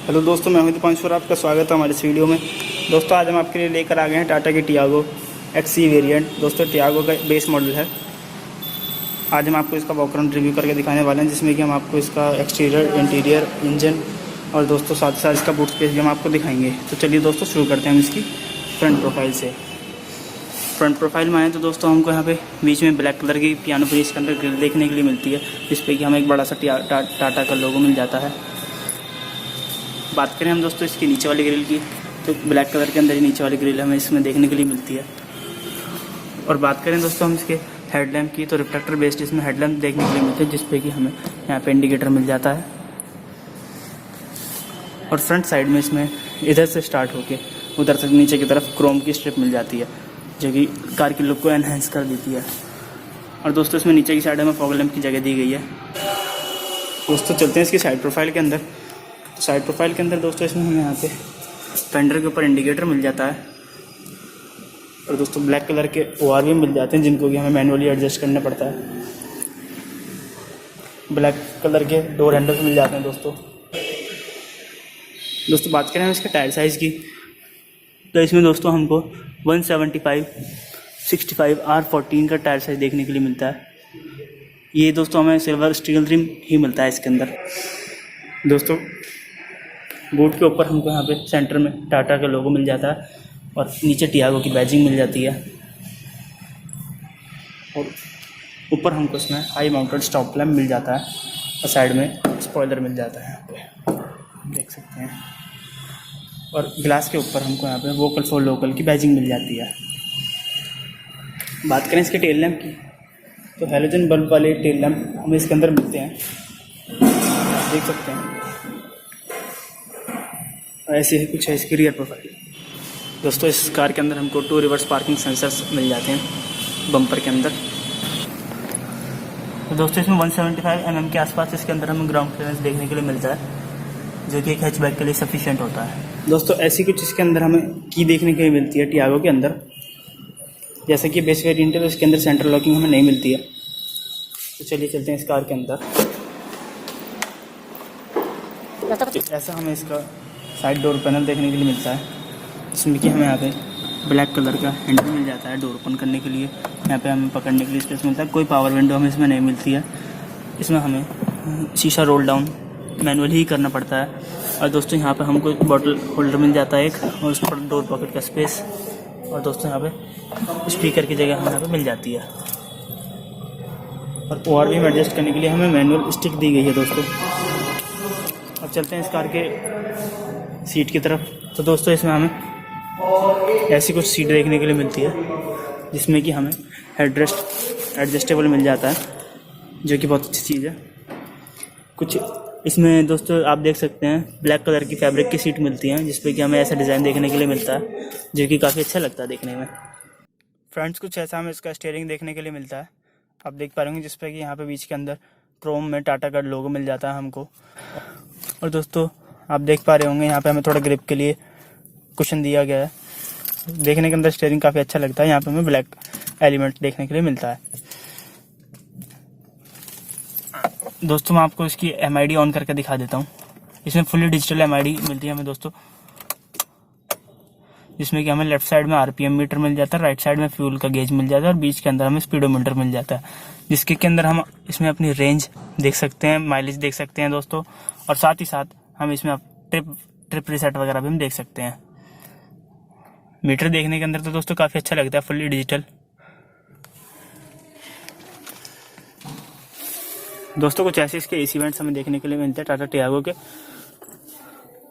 Hello दोस्तों, मैं हूं दीपांशु और आपका स्वागत है हमारे इस वीडियो में। दोस्तों आज हम आपके लिए लेकर आ गए हैं टाटा की टियागो एक्सी वेरिएंट। दोस्तों टियागो का बेस मॉडल है। आज हम आपको इसका वॉकअराउंड रिव्यू करके दिखाने वाले हैं, जिसमें कि हम आपको इसका एक्सटीरियर, इंटीरियर, इंजन और दोस्तों साथ ही साथ इसका बूट स्पेस भी हम आपको दिखाएंगे। तो चलिए दोस्तों शुरू करते हैं हम इसकी फ्रंट प्रोफाइल से। फ्रंट प्रोफाइल में आए तो दोस्तों हमको यहाँ पे बीच में ब्लैक कलर की पियानो फिनिश के अंदर ग्रिल देखने के लिए मिलती है, जिस पे कि हमें एक बड़ा सा टाटा का लोगो मिल जाता है। बात करें हम दोस्तों इसकी नीचे वाली ग्रिल की, तो ब्लैक कलर के अंदर ही नीचे वाली ग्रिल हमें इसमें देखने के लिए मिलती है। और बात करें दोस्तों हम इसके हेडलैम्प की, तो रिफ्लेक्टर बेस्ड इसमें हेडलैम्प देखने के लिए मिलते हैं, जिस पे कि हमें यहाँ पे इंडिकेटर मिल जाता है। और फ्रंट साइड में इसमें इधर से स्टार्ट होके उधर तक नीचे की तरफ क्रोम की स्ट्रिप मिल जाती है, जो कि कार की लुक को एनहेंस कर देती है। और दोस्तों इसमें नीचे की साइड में फॉग लैम्प की जगह दी गई है। दोस्तों चलते हैं इसकी साइड प्रोफाइल के अंदर। साइड प्रोफाइल के अंदर दोस्तों इसमें हमें यहाँ पे फेंडर के ऊपर इंडिकेटर मिल जाता है, और दोस्तों ब्लैक कलर के OR भी मिल जाते हैं, जिनको कि हमें मैनुअली एडजस्ट करना पड़ता है। ब्लैक कलर के डोर हैंडल्स मिल जाते हैं दोस्तों। बात करें हम इसके टायर साइज़ की, तो इसमें दोस्तों हमको 175/65 R14 का टायर साइज़ देखने के लिए मिलता है। ये दोस्तों हमें सिल्वर स्टील रिम ही मिलता है इसके अंदर। दोस्तों बूट के ऊपर हमको यहाँ पे सेंटर में टाटा का लोगो मिल जाता है, और नीचे टियागो की बैजिंग मिल जाती है। और ऊपर हमको इसमें हाई माउंटेड स्टॉप लैम्प मिल जाता है, और साइड में स्पॉइलर मिल जाता है, यहाँ पे देख सकते हैं। और ग्लास के ऊपर हमको यहाँ पे वोकल फॉर लोकल की बैजिंग मिल जाती है। बात करें इसके टेल लैम्प की, तो हैलोजन बल्ब वाले टेल लैम्प हमें इसके अंदर मिलते हैं, देख सकते हैं। ऐसे ही कुछ है इसकी रियर प्रोफाइल। दोस्तों इस कार के अंदर हमको 2 रिवर्स पार्किंग सेंसर्स मिल जाते हैं बम्पर के अंदर। तो दोस्तों इसमें 175 mm के आसपास इसके अंदर हमें ग्राउंड क्लियरेंस देखने के लिए मिलता है, जो कि एक हैचबैक के लिए सफिशिएंट होता है। दोस्तों ऐसी कुछ इसके अंदर हमें की देखने के लिए मिलती है टियागो के अंदर। जैसे कि बेस वेरिएंट है तो इसके अंदर सेंट्रल लॉकिंग हमें नहीं मिलती है। तो चलिए चलते हैं इस कार के अंदर। ऐसा हमें इसका साइड डोर पैनल देखने के लिए मिलता है, जिसमें कि हमें यहाँ पे ब्लैक कलर का हैंडल मिल जाता है डोर ओपन करने के लिए। यहाँ पे हमें पकड़ने के लिए स्पेस मिलता है। कोई पावर विंडो हमें इसमें नहीं मिलती है। इसमें हमें शीशा रोल डाउन मैनुअली ही करना पड़ता है। और दोस्तों यहाँ पे हमको बॉटल होल्डर मिल जाता है एक, और उस पर डोर पॉकेट का स्पेस। और दोस्तों यहाँ पे स्पीकर की जगह हमें यहाँ पे मिल जाती है। और OR भी एडजस्ट करने के लिए हमें मैनुअल स्टिक दी गई है दोस्तों। अब चलते हैं इस कार के सीट की तरफ। तो दोस्तों इसमें हमें ऐसी कुछ सीट देखने के लिए मिलती है, जिसमें कि हमें हेडरेस्ट एडजस्टेबल मिल जाता है, जो कि बहुत अच्छी चीज़ है। कुछ इसमें दोस्तों आप देख सकते हैं ब्लैक कलर की फैब्रिक की सीट मिलती हैं, जिस पे कि हमें ऐसा डिज़ाइन देखने के लिए मिलता है, जो कि काफ़ी अच्छा लगता है देखने में। फ्रंट्स कुछ ऐसा हमें इसका स्टीयरिंग देखने के लिए मिलता है, आप देख पा रहे होंगे, जिस पे कि यहाँ पे बीच के अंदर क्रोम में टाटा का लोगो मिल जाता है हमको। और दोस्तों आप देख पा रहे होंगे यहाँ पे हमें थोड़ा ग्रिप के लिए कुशन दिया गया है। देखने के अंदर स्टीयरिंग काफ़ी अच्छा लगता है। यहाँ पे हमें ब्लैक एलिमेंट देखने के लिए मिलता है। दोस्तों मैं आपको इसकी MID ऑन करके दिखा देता हूँ। इसमें फुली डिजिटल MID मिलती है हमें दोस्तों, जिसमें कि हमें लेफ्ट साइड में RPM मीटर मिल जाता है, राइट साइड में फ्यूल का गेज मिल जाता है, और बीच के अंदर हमें स्पीडोमीटर मिल जाता है, जिसके के अंदर हम इसमें अपनी रेंज देख सकते हैं, माइलेज देख सकते हैं दोस्तों। और साथ ही साथ हम इसमें ट्रिप रीसेट वगैरह भी हम देख सकते हैं। मीटर देखने के अंदर तो दोस्तों काफ़ी अच्छा लगता है, फुल्ली डिजिटल। दोस्तों कुछ ऐसे इसके AC वेंट्स हमें देखने के लिए मिलते हैं टाटा टियागो के।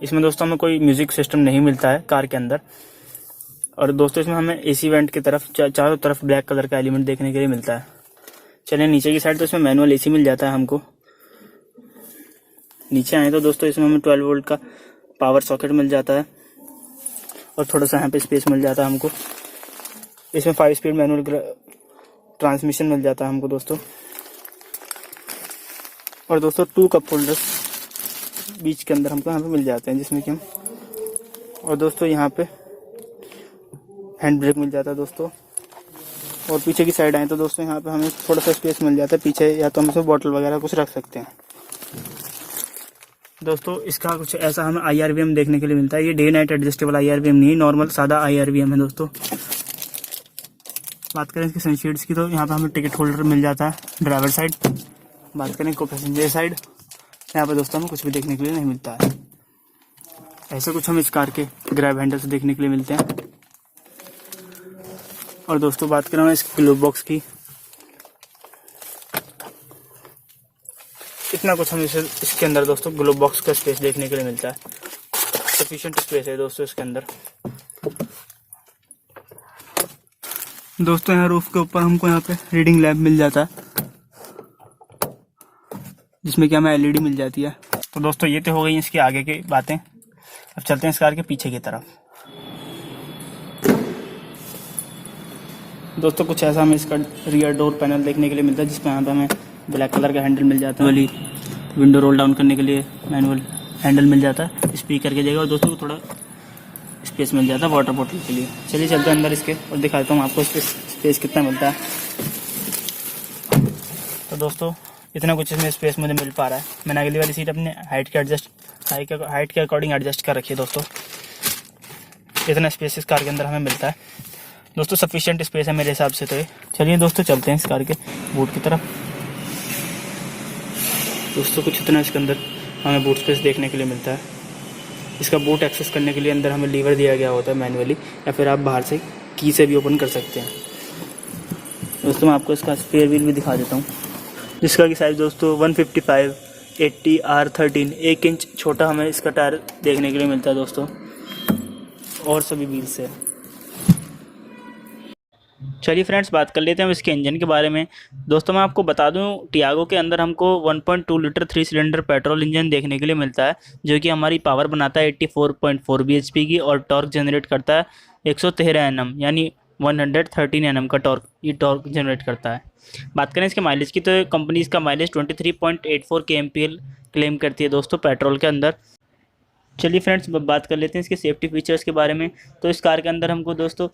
इसमें दोस्तों हमें कोई म्यूज़िक सिस्टम नहीं मिलता है कार के अंदर। और दोस्तों इसमें हमें AC वेंट की तरफ चारों तरफ ब्लैक कलर का एलिमेंट देखने के लिए मिलता है। चलिए नीचे की साइड, तो इसमें मैनुअल AC मिल जाता है हमको। नीचे आए तो दोस्तों इसमें हमें 12 वोल्ट का पावर सॉकेट मिल जाता है, और थोड़ा सा यहाँ पे स्पेस मिल जाता है हमको। इसमें 5 स्पीड मैनुअल ट्रांसमिशन मिल जाता है हमको दोस्तों। और दोस्तों 2 कप होल्डर्स बीच के अंदर हमको यहाँ पे मिल जाते हैं, जिसमें कि हम, और दोस्तों यहाँ पे हैंड ब्रेक मिल जाता है दोस्तों। और पीछे की साइड आए तो दोस्तों यहाँ पे हमें थोड़ा सा स्पेस मिल जाता है पीछे, या तो हम इसमें बॉटल वगैरह कुछ रख सकते हैं। दोस्तों इसका कुछ ऐसा हमें IRVM देखने के लिए मिलता है। ये डे नाइट एडजस्टेबल IRVM नहीं, नॉर्मल सादा IRVM है दोस्तों। बात करें इसकी सनशीट्स की तो यहाँ पे हमें टिकट होल्डर मिल जाता है ड्राइवर साइड। बात करें को पैसेंजर साइड, यहाँ पे दोस्तों हमें कुछ भी देखने के लिए नहीं मिलता है। ऐसे कुछ हम इस कार के ग्रैब हैंडल से देखने के लिए मिलते हैं। और दोस्तों बात करें इस ग्लोव बॉक्स की, इतना कुछ हमें इसके अंदर दोस्तों ग्लोव बॉक्स का स्पेस देखने के लिए मिलता है। सफिशिएंट स्पेस है दोस्तों इसके अंदर। दोस्तों यहाँ रूफ के ऊपर हमको यहाँ पे रीडिंग लैम्प मिल जाता है, जिसमें कि हमें LED मिल जाती है। तो दोस्तों ये तो हो गई इसकी आगे की बातें। अब चलते हैं इस कार के पीछे की तरफ। दोस्तों कुछ ऐसा हमें इसका रियर डोर पैनल देखने के लिए मिलता है, जिसमें यहाँ पे हमें ब्लैक कलर का हैंडल मिल जाता है। वाली विंडो रोल डाउन करने के लिए मैनुअल हैंडल मिल जाता है स्पीकर की जगह। और दोस्तों को थोड़ा स्पेस मिल जाता है वाटर बॉटल के लिए। चलिए चलते हैं अंदर इसके और दिखाता हूँ आपको स्पेस कितना मिलता है। तो दोस्तों इतना कुछ इसमें स्पेस मुझे मिल पा रहा है। मैंने अगली वाली सीट अपने हाइट के अकॉर्डिंग एडजस्ट कर रखी है दोस्तों। इतना स्पेस इस कार के अंदर हमें मिलता है दोस्तों, सफिशिएंट स्पेस है मेरे हिसाब से। तो चलिए दोस्तों चलते हैं इस कार के बूट की तरफ। दोस्तों कुछ इतना इसके अंदर हमें बूट स्पेस देखने के लिए मिलता है। इसका बूट एक्सेस करने के लिए अंदर हमें लीवर दिया गया होता है मैनुअली, या फिर आप बाहर से की से भी ओपन कर सकते हैं। दोस्तों मैं आपको इसका स्पेयर व्हील भी दिखा देता हूँ, जिसका की साइज़ दोस्तों 155/80 R13, 1 इंच छोटा हमें इसका टायर देखने के लिए मिलता है दोस्तों, और सभी व्हील से। चलिए फ्रेंड्स बात कर लेते हैं हम इसके इंजन के बारे में। दोस्तों मैं आपको बता दूं टियागो के अंदर हमको 1.2 लीटर 3 सिलेंडर पेट्रोल इंजन देखने के लिए मिलता है, जो कि हमारी पावर बनाता है 84.4 bhp की, और टॉर्क जनरेट करता है 113 Nm, यानी 113 Nm का ये टॉर्क जनरेट करता है। बात करें इसके माइलेज की तो कंपनी इसका माइलेज 23.84 kmpl क्लेम करती है दोस्तों पेट्रोल के अंदर। चलिए फ्रेंड्स बात कर लेते हैं इसके सेफ्टी फीचर्स के बारे में। तो इस कार के अंदर हमको दोस्तों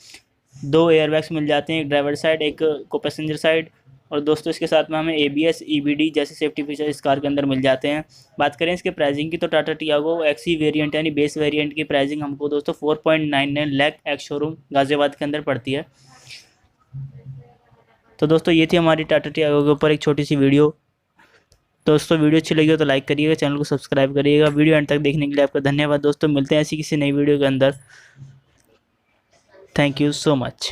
2 एयरबैग्स मिल जाते हैं, एक ड्राइवर साइड एक को पैसेंजर साइड। और दोस्तों इसके साथ में हमें ABS EBD जैसे सेफ्टी फीचर इस कार के अंदर मिल जाते हैं। बात करें इसके प्राइसिंग की तो टाटा टियागो XE वेरिएंट यानी बेस वेरिएंट की प्राइसिंग हमको दोस्तों 4.99 लाख एक्स शोरूम गाजियाबाद के अंदर पड़ती है। तो दोस्तों ये थी हमारी टाटा टियागो के ऊपर एक छोटी सी वीडियो। दोस्तों वीडियो अच्छी लगी हो तो लाइक करिएगा, चैनल को सब्सक्राइब करिएगा। वीडियो एंड तक देखने के लिए आपका धन्यवाद दोस्तों। मिलते हैं ऐसी किसी नई वीडियो के अंदर। Thank you so much.